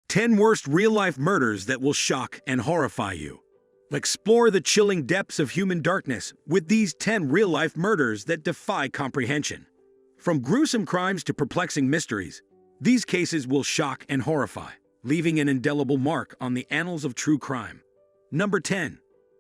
10 worst real-life murders that will shock and horrify you. Explore the chilling depths of human darkness with these 10 real-life murders that defy comprehension. From gruesome crimes to perplexing mysteries, these cases will shock and horrify, leaving an indelible mark on the annals of true crime. Number 10.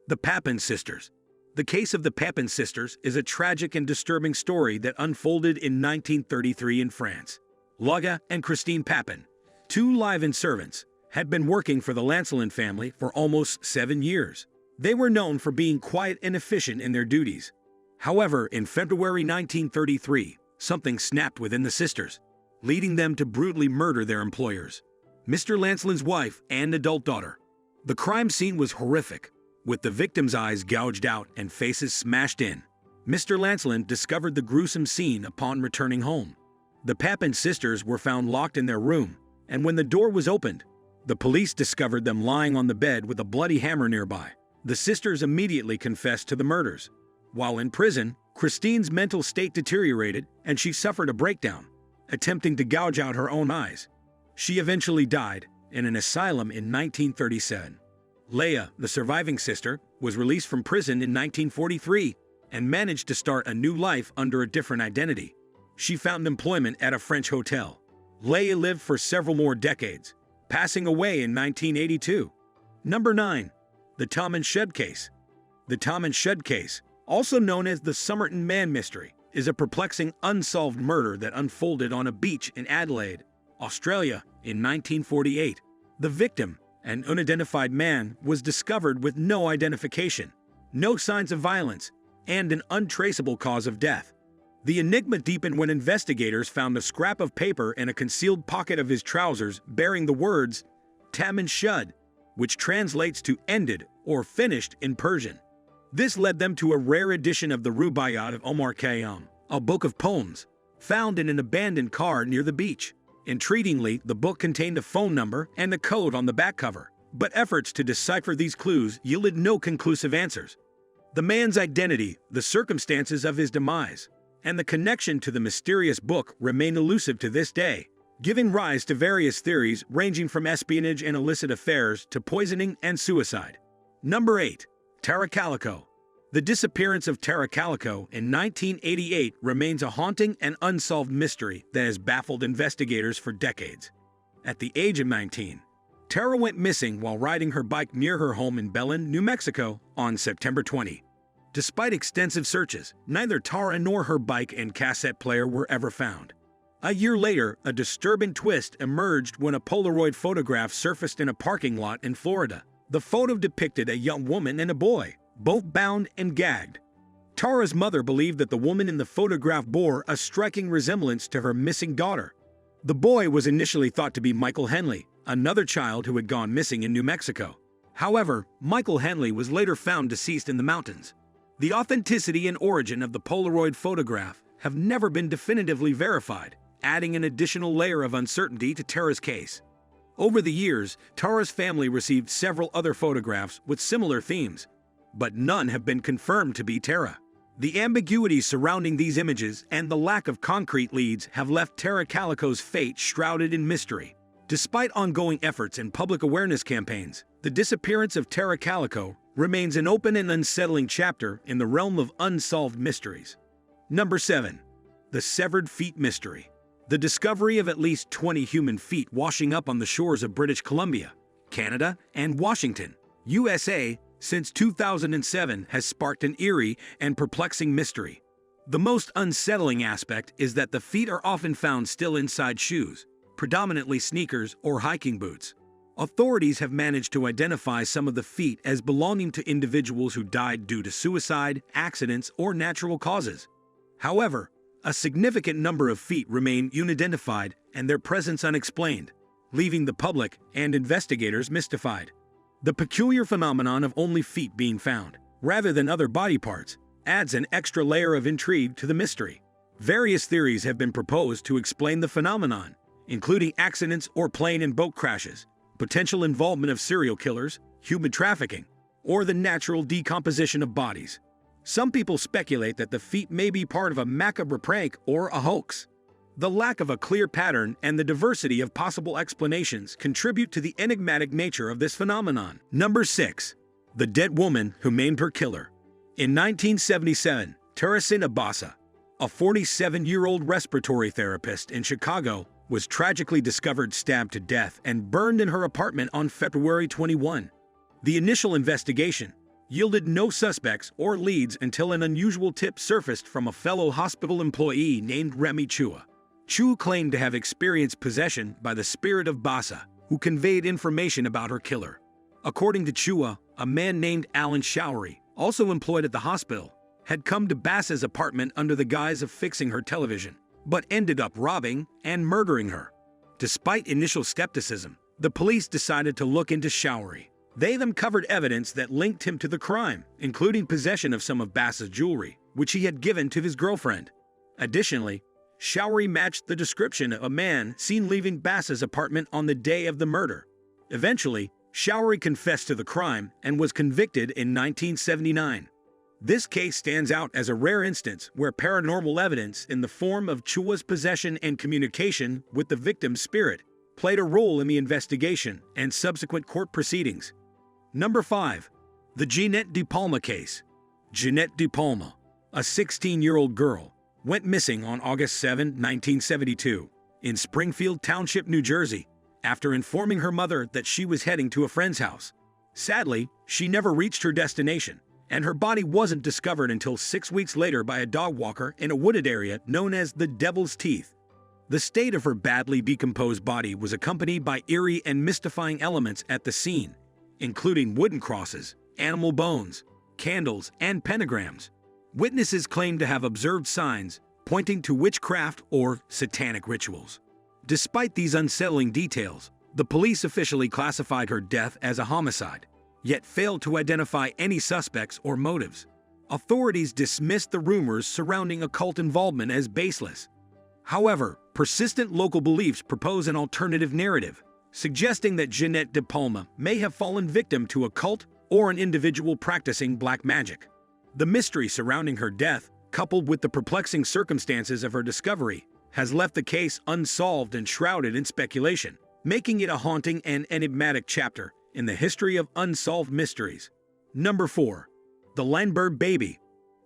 The Papin Sisters. The case of the Papin sisters is a tragic and disturbing story that unfolded in 1933 in France. Laga and Christine Papin, two live-in servants, had been working for the Lancelin family for almost 7 years. They were known for being quiet and efficient in their duties. However, in February 1933, something snapped within the sisters, leading them to brutally murder their employers, Mr. Lancelin's wife and adult daughter. The crime scene was horrific, with the victims' eyes gouged out and faces smashed in. Mr. Lancelin discovered the gruesome scene upon returning home. The Papin sisters were found locked in their room, and when the door was opened, the police discovered them lying on the bed with a bloody hammer nearby. The sisters immediately confessed to the murders. While in prison, Christine's mental state deteriorated and she suffered a breakdown, attempting to gouge out her own eyes. She eventually died in an asylum in 1937. Leah, the surviving sister, was released from prison in 1943 and managed to start a new life under a different identity. She found employment at a French hotel. Leah lived for several more decades, passing away in 1982. Number 9. The Tom and Shud Case. The Tom and Shud Case, also known as the Somerton Man Mystery, is a perplexing unsolved murder that unfolded on a beach in Adelaide, Australia, in 1948. The victim, an unidentified man, was discovered with no identification, no signs of violence, and an untraceable cause of death. The enigma deepened when investigators found a scrap of paper in a concealed pocket of his trousers bearing the words Tam and Shud, which translates to ended or finished in Persian. This led them to a rare edition of the Rubaiyat of Omar Khayyam, a book of poems, found in an abandoned car near the beach. Intriguingly, the book contained a phone number and a code on the back cover, but efforts to decipher these clues yielded no conclusive answers. The man's identity, the circumstances of his demise, and the connection to the mysterious book remain elusive to this day, giving rise to various theories ranging from espionage and illicit affairs to poisoning and suicide. Number 8. Tara Calico. The disappearance of Tara Calico in 1988 remains a haunting and unsolved mystery that has baffled investigators for decades. At the age of 19, Tara went missing while riding her bike near her home in Belen, New Mexico on September 20. Despite extensive searches, neither Tara nor her bike and cassette player were ever found. A year later, a disturbing twist emerged when a Polaroid photograph surfaced in a parking lot in Florida. The photo depicted a young woman and a boy, both bound and gagged. Tara's mother believed that the woman in the photograph bore a striking resemblance to her missing daughter. The boy was initially thought to be Michael Henley, another child who had gone missing in New Mexico. However, Michael Henley was later found deceased in the mountains. The authenticity and origin of the Polaroid photograph have never been definitively verified, adding an additional layer of uncertainty to Tara's case. Over the years, Tara's family received several other photographs with similar themes, but none have been confirmed to be Tara. The ambiguity surrounding these images and the lack of concrete leads have left Tara Calico's fate shrouded in mystery. Despite ongoing efforts and public awareness campaigns, the disappearance of Tara Calico remains an open and unsettling chapter in the realm of unsolved mysteries. Number 7. The Severed Feet Mystery. The discovery of at least 20 human feet washing up on the shores of British Columbia, Canada, and Washington, USA, since 2007 has sparked an eerie and perplexing mystery. The most unsettling aspect is that the feet are often found still inside shoes, predominantly sneakers or hiking boots. Authorities have managed to identify some of the feet as belonging to individuals who died due to suicide, accidents, or natural causes. However, a significant number of feet remain unidentified and their presence unexplained, leaving the public and investigators mystified. The peculiar phenomenon of only feet being found, rather than other body parts, adds an extra layer of intrigue to the mystery. Various theories have been proposed to explain the phenomenon, including accidents or plane and boat crashes, potential involvement of serial killers, human trafficking, or the natural decomposition of bodies. Some people speculate that the feet may be part of a macabre prank or a hoax. The lack of a clear pattern and the diversity of possible explanations contribute to the enigmatic nature of this phenomenon. Number 6. The dead woman who maimed her killer. In 1977, Teresin Abassa, a 47-year-old respiratory therapist in Chicago, was tragically discovered stabbed to death and burned in her apartment on February 21. The initial investigation yielded no suspects or leads until an unusual tip surfaced from a fellow hospital employee named Remy Chua. Chu claimed to have experienced possession by the spirit of Bassa, who conveyed information about her killer. According to Chua, a man named Alan Showery, also employed at the hospital, had come to Bassa's apartment under the guise of fixing her television, but ended up robbing and murdering her. Despite initial skepticism, the police decided to look into Showery. They uncovered evidence that linked him to the crime, including possession of some of Bassa's jewelry, which he had given to his girlfriend. Additionally, Showery matched the description of a man seen leaving Bassa's apartment on the day of the murder. Eventually, Showery confessed to the crime and was convicted in 1979. This case stands out as a rare instance where paranormal evidence in the form of Chua's possession and communication with the victim's spirit played a role in the investigation and subsequent court proceedings. Number 5. The Jeanette De Palma case. Jeanette De Palma, a 16-year-old girl, went missing on August 7, 1972, in Springfield Township, New Jersey, after informing her mother that she was heading to a friend's house. Sadly, she never reached her destination, and her body wasn't discovered until 6 weeks later by a dog walker in a wooded area known as the Devil's Teeth. The state of her badly decomposed body was accompanied by eerie and mystifying elements at the scene, including wooden crosses, animal bones, candles, and pentagrams. Witnesses claimed to have observed signs pointing to witchcraft or satanic rituals. Despite these unsettling details, the police officially classified her death as a homicide, yet failed to identify any suspects or motives. Authorities dismissed the rumors surrounding occult involvement as baseless. However, persistent local beliefs propose an alternative narrative, suggesting that Jeanette De Palma may have fallen victim to a cult or an individual practicing black magic. The mystery surrounding her death, coupled with the perplexing circumstances of her discovery, has left the case unsolved and shrouded in speculation, making it a haunting and enigmatic chapter in the history of unsolved mysteries. Number 4. The Lindbergh Baby.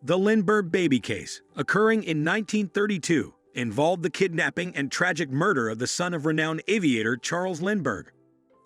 The Lindbergh Baby case, occurring in 1932, involved the kidnapping and tragic murder of the son of renowned aviator Charles Lindbergh.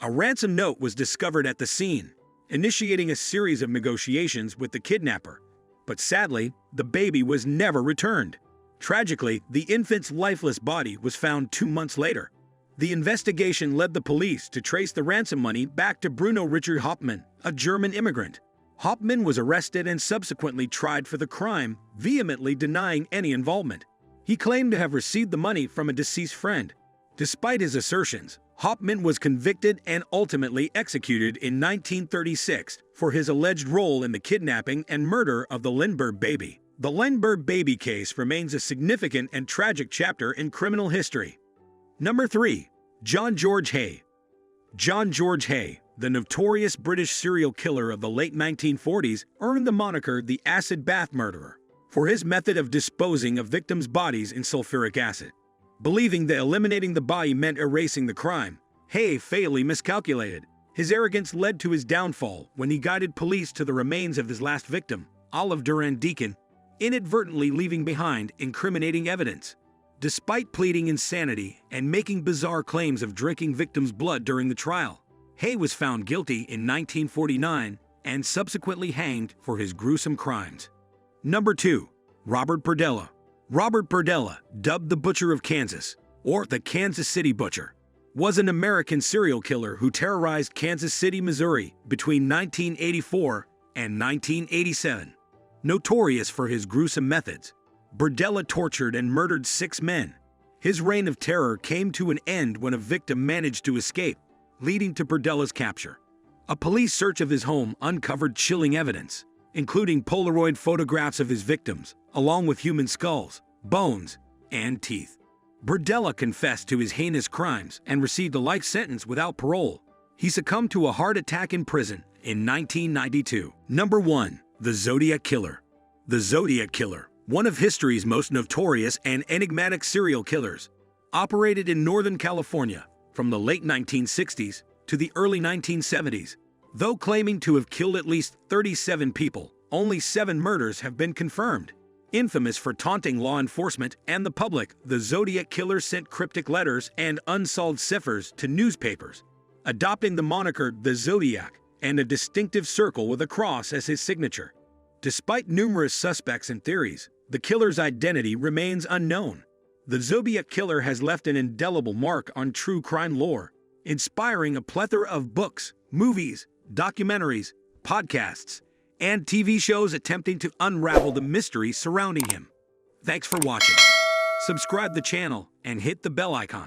A ransom note was discovered at the scene, initiating a series of negotiations with the kidnapper. But sadly, the baby was never returned. Tragically, the infant's lifeless body was found 2 months later. The investigation led the police to trace the ransom money back to Bruno Richard Hauptmann, a German immigrant. Hauptmann was arrested and subsequently tried for the crime, vehemently denying any involvement. He claimed to have received the money from a deceased friend. Despite his assertions, Hauptmann was convicted and ultimately executed in 1936 for his alleged role in the kidnapping and murder of the Lindbergh baby. The Lindbergh baby case remains a significant and tragic chapter in criminal history. Number 3. John George Hay. John George Hay, the notorious British serial killer of the late 1940s, earned the moniker the acid bath murderer for his method of disposing of victims' bodies in sulfuric acid. Believing that eliminating the body meant erasing the crime, Hay fatally miscalculated. His arrogance led to his downfall when he guided police to the remains of his last victim, Olive Durand Deacon, inadvertently leaving behind incriminating evidence. Despite pleading insanity and making bizarre claims of drinking victims' blood during the trial, Hay was found guilty in 1949 and subsequently hanged for his gruesome crimes. Number 2. Robert Berdella. Robert Berdella, dubbed the Butcher of Kansas, or the Kansas City Butcher, was an American serial killer who terrorized Kansas City, Missouri between 1984 and 1987. Notorious for his gruesome methods, Berdella tortured and murdered 6 men. His reign of terror came to an end when a victim managed to escape, leading to Berdella's capture. A police search of his home uncovered chilling evidence, including Polaroid photographs of his victims, along with human skulls, bones, and teeth. Berdella confessed to his heinous crimes and received a life sentence without parole. He succumbed to a heart attack in prison in 1992. Number 1. The Zodiac Killer. The Zodiac Killer, one of history's most notorious and enigmatic serial killers, operated in Northern California from the late 1960s to the early 1970s. Though claiming to have killed at least 37 people, only 7 murders have been confirmed. Infamous for taunting law enforcement and the public, the Zodiac Killer sent cryptic letters and unsolved ciphers to newspapers, adopting the moniker the Zodiac and a distinctive circle with a cross as his signature. Despite numerous suspects and theories, the killer's identity remains unknown. The Zodiac Killer has left an indelible mark on true crime lore, inspiring a plethora of books, movies, documentaries, podcasts, and TV shows attempting to unravel the mystery surrounding him. Thanks for watching. Subscribe the channel and hit the bell icon.